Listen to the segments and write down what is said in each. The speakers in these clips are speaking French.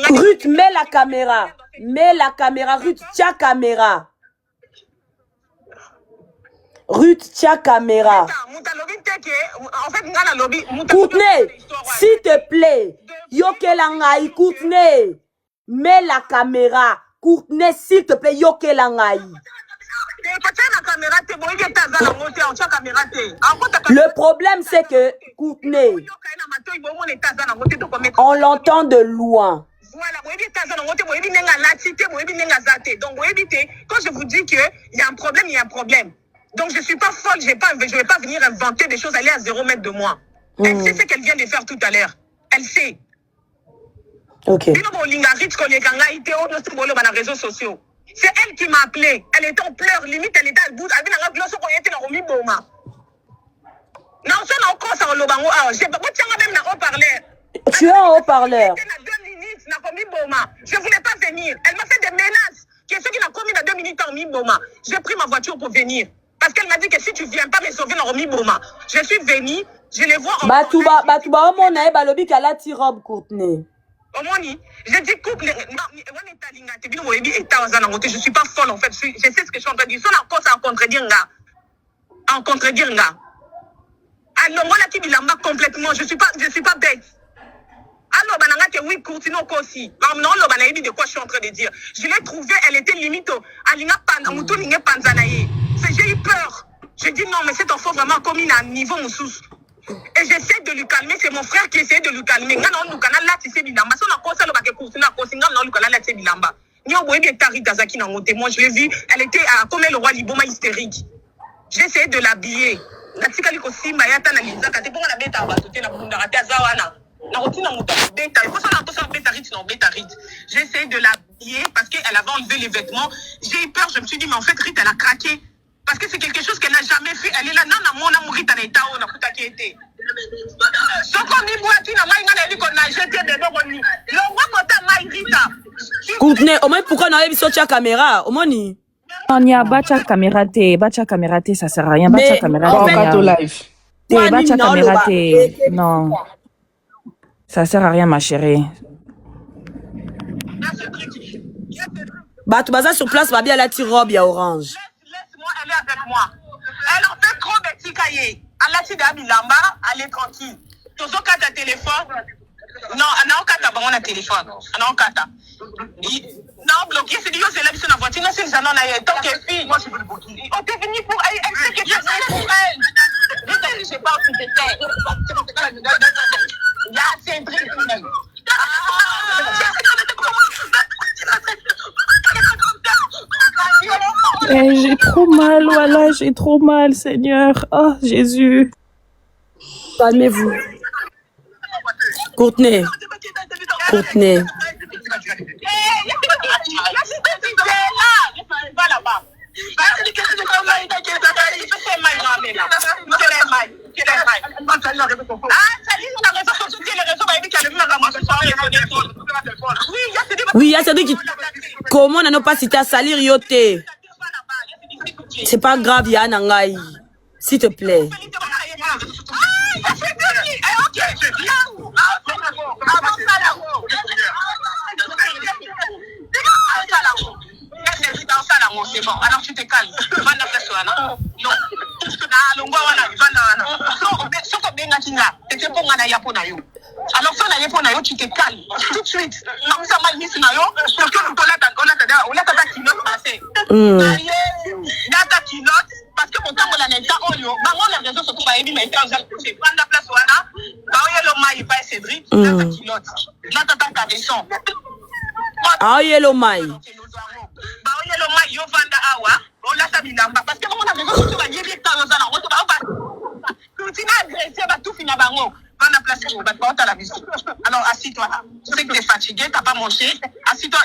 Ruth, mets la caméra. Mets la caméra. Ruth, tiens caméra. Ruth, tiens caméra. Courtenay, s'il te plaît. Yokelangai, Courtenay. Mets la caméra. Courtenay, s'il te plaît, Yokelangai. Le problème, c'est que, Courtenay, on l'entend de loin. Voilà, quand je vous dis qu'il y a un problème, il y a un problème. Donc je ne suis pas folle, je ne vais pas venir inventer des choses, aller à 0 mètre de moi. Elle sait ce qu'elle vient de faire tout à l'heure. Elle sait. Ok. C'est elle qui m'a appelé. Elle était en pleurs, limite, elle était à bout. Tu es en haut-parleur. Je ne voulais pas venir. Elle m'a fait des menaces. Qui est ce qu'il a commis dans 2 minutes en mi-boma. J'ai pris ma voiture pour venir. Parce qu'elle m'a dit que si tu ne viens pas me sauver dans mi-boma, je suis venue, je les vois en Batouba, Omona, Balobi, Kalati robe Courtenay. Omoni, je dis couple, je ne suis pas folle en fait. Je sais ce que je suis en train de dire. C'est encore ça en contredire, en contredire, alors moi, là, qui me complètement, je suis pas bête. Alors, oui, continue aussi. Non, de quoi je suis en train de dire. Je l'ai trouvée, elle était limite. J'ai eu peur. Je dis non, mais cet enfant vraiment commis à un niveau moussous. Et j'essaie de lui calmer. C'est mon frère qui essaie de lui calmer. Moi, je l'ai vu, elle était comme le roi Liboma hystérique. J'ai essayé de l'habiller. J'ai essayé de l'habiller parce qu'elle avait enlevé les vêtements. J'ai eu peur, je me suis dit, mais en fait, Rita, elle a craqué. Parce que c'est quelque chose qu'elle n'a jamais fait. Elle est là, non, mon amour, Rita, elle est là, on a tout qui était. Courtenay, au moins pourquoi on a vu sur la caméra? Au moins, ni. On y a bacha caméra, ça sert à rien. Bacha caméra, bacha caméra, non. Ça sert à rien, ma chérie. Bah, tu vas sur place, va bien la tire robe, il y a orange. Laisse-moi, elle est avec moi. Elle en fait trop de petits cahiers. Elle a tiré à Bilamba, elle est tranquille. Tu as un téléphone. Non, elle n'a pas de téléphone. Elle n'a pas de non, bloqué, c'est dit que c'est là sur la voiture. Non, c'est le salon, tant que fille. Moi, je veux le bloquer. On t'est venu pour elle. Elle sait que tu es venu pour elle. Je sais pas où tu étais. Il y a Cédric. J'ai trop mal, voilà, j'ai trop mal, Seigneur. Oh, Jésus. Calmez-vous. Courtenay. Courtenay. Oui, il y a celui qui... Comment on n'a pas cité à salir yoté? C'est pas grave, Yann Angaï. S'il te plaît. C'est bon, alors tu te calmes. Alors, tu te calmes tout de suite. Parce que mon temps, on a les réseaux sociaux, on va aimer prendre la place, Cédric, là, t'attends ta descente. Ah, yellow mai. Parce que mon réseau social, il y a des temps, alors, assis-toi. Tu sais que tu es fatigué, tu n'as pas mangé. Assis-toi,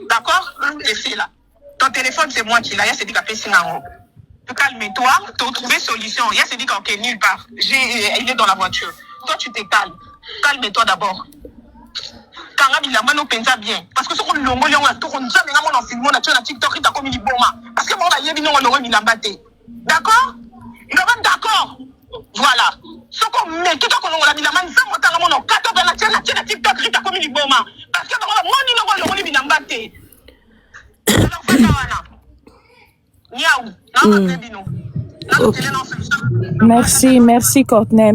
d'accord? C'est là. Ton téléphone, c'est moi qui l'ai. C'est dit calme-toi, tu as trouvé solution. Il y a dit qu'il est nulle part. Il est dans la voiture. Toi, tu te calmes. Calme-toi d'abord. Bien. Parce que ce qu'on l'a TikTok, parce que moi, d'accord? Il va d'accord. Voilà. Ce qu'on met, tout le monde, TikTok, Rita comme il boma. Parce que moi, ni non, le bilamba te. Alors, Fatawana. Niaou. Non, ma bino. Merci Courtney,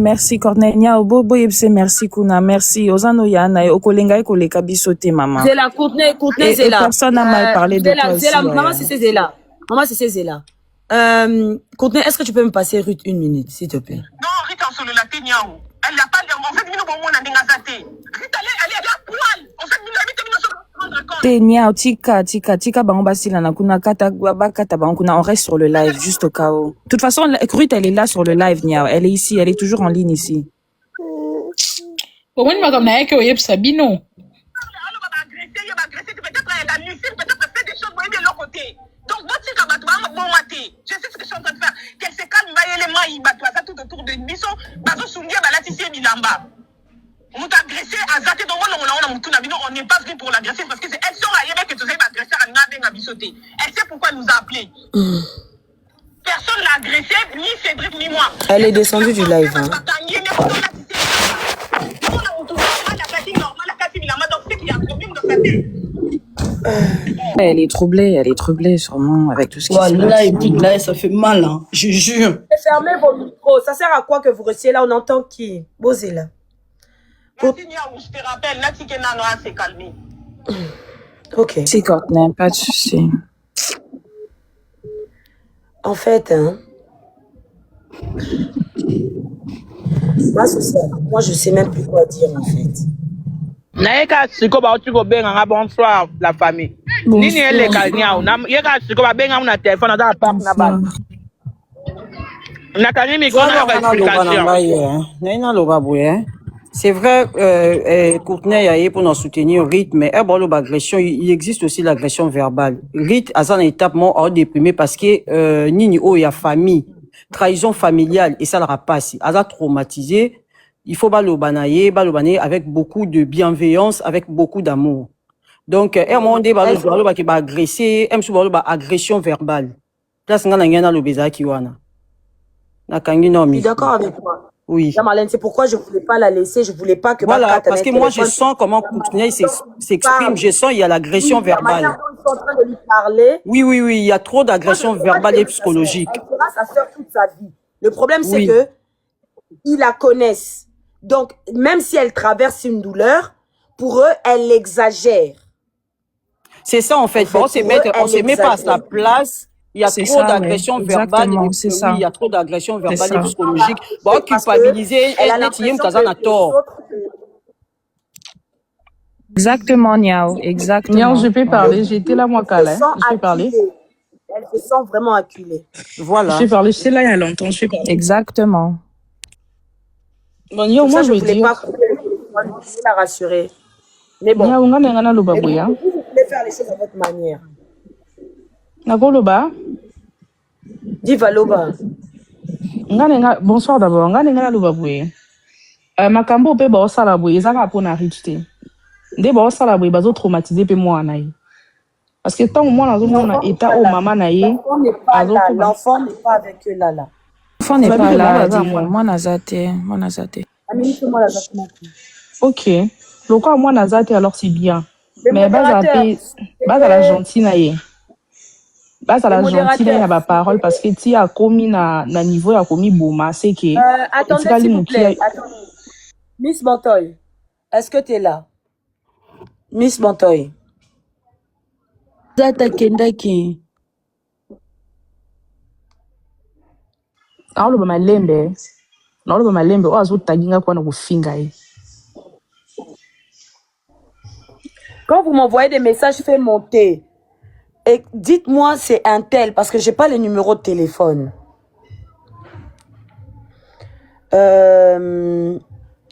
Nya Bobo yebse merci kuna, merci Ozano yana okolenga ekoleka bisote maman. Zela Courtney Zela. Personne n'a mal parlé de toi Zela, maman c'est Zela. Courtney, est-ce que tu peux me passer Ruth 1 minute s'il te plaît? Non, Ruth en solo la Niaou. Elle n'a pas en fait nous bon on a ngazate. Ruth elle est à la poil. En fait nous habite nous sur Nya tika bango basila na kuna kata bango kuna, on reste sur le live juste au cas où. De toute façon Ruth elle est là sur le live Nya, elle est ici, elle est toujours en ligne ici. Comment madame na yeke oyeb Sabino? Je sais ce que je suis en train de faire. Qu'elle se calme, les mains, il bat ça tout autour de Nisso. Bazo Sundia, Balatissé, Bilamba. On t'a agressé, Azate, donc on n'est pas venu pour l'agresser parce que c'est elle sort ailleurs que tu sais agresser à Nabé Nabisoté. Elle sait pourquoi elle nous a appelés. Personne l'a agressé, ni Cédric, ni moi. Elle est descendue du live. Hein. Elle est troublée sûrement avec tout ce qui se passe. Là, ça fait mal, hein. Je jure. Fermez vos micros. Ça sert à quoi que vous restiez là? On entend qui? Bosez là. Je te rappelle, Nati Kenano s'est calmé. Ok. C'est Courtney, pas de souci. En fait, hein, moi, c'est ça. Moi, je sais même plus quoi dire en fait. Naeka siko ba otu go benga bonsoir la famille. Nini ele kanyao na yeka siko ba benga na téléphone na park na ba. Na kanimi ko na explication. Naina loba boye. C'est vrai, Courtney a pour nous soutenir Rite, mais l'agression, il existe aussi l'agression verbale. Rite a une étape moins déprimé parce que Nini o y a famille, trahison familiale et ça la passe. Elle a traumatisé. Il faut banayer avec beaucoup de bienveillance, avec beaucoup d'amour. Donc, qui va agresser, agression verbale. Place nga na lo beza ki wana. Na kangi no mi. Je suis d'accord avec toi. Oui. Marlène, c'est pourquoi je voulais pas la laisser, je voulais pas que voilà, parce que moi je sens comment Courtney s'exprime, je sens il y a l'agression verbale. Ils sont en train de lui parler. Oui, il y a trop d'agression verbale et psychologique. Elle fera sa sœur toute sa vie. Le problème c'est que ils la connaissent. Donc même si elle traverse une douleur, pour eux elle exagère. C'est ça en fait. On se met pas à sa place. Il y a trop d'agression verbale. C'est ça. Oui, il y a trop d'agression verbale et psychologique. Bon, culpabiliser, elle a tort. Exactement, Niao. Exactement. Niao, je peux parler. J'étais là, moi, Kala. Je peux parler. Elle se sent vraiment acculée. Voilà. Je peux parler. J'étais là il y a longtemps. Je peux parler. Exactement. Bon, Niao, moi, je voulais pas la rassurer. Mais bon. Niao, vous voulez faire les choses à votre manière. Nagoloba. Diva Loba. Bonsoir d'abord. Nga loba bouye. Makambo pe ba osala bouye ezaka pona richete. Nde ba osala bouye bazo traumatiser pe moi na ye. Parce que tant moi nazo mona état au maman na ye. L'enfant n'est pas avec eux là. L'enfant n'est pas là. Moi nazate. OK. Pourquoi moi nazate alors c'est bien. Mais bas la gentille na ye. Bas à la gentille na ba parole parce que ti a commis na niveau a commis boma c'est que attendez s'il vous plaît. Attendez. Miss Montoy, est-ce que tu es là? Miss Montoy. Zata kendaki. Alo ba malembe. Alo ba malembe o azo taginga kwa na kufinga ye. Quand vous m'envoyez des messages, faites monter. Et dites-moi c'est un tel, parce que j'ai pas les numéros de téléphone. Je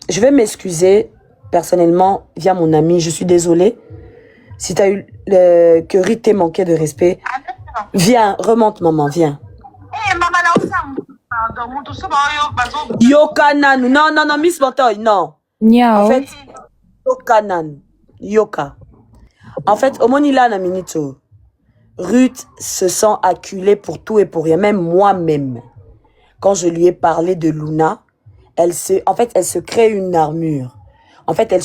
vais m'excuser personnellement via mon ami. Je suis désolée. Si tu as eu que Rite t'ait manqué de respect. Viens, remonte maman, viens. Yokanan. Non, Miss Montoy, non. Niao. En fait, Yokanan. Yoka. En fait, Omonila na minito. Ruth se sent acculée pour tout et pour rien, même moi-même. Quand je lui ai parlé de Luna, elle se crée une armure. En fait, elle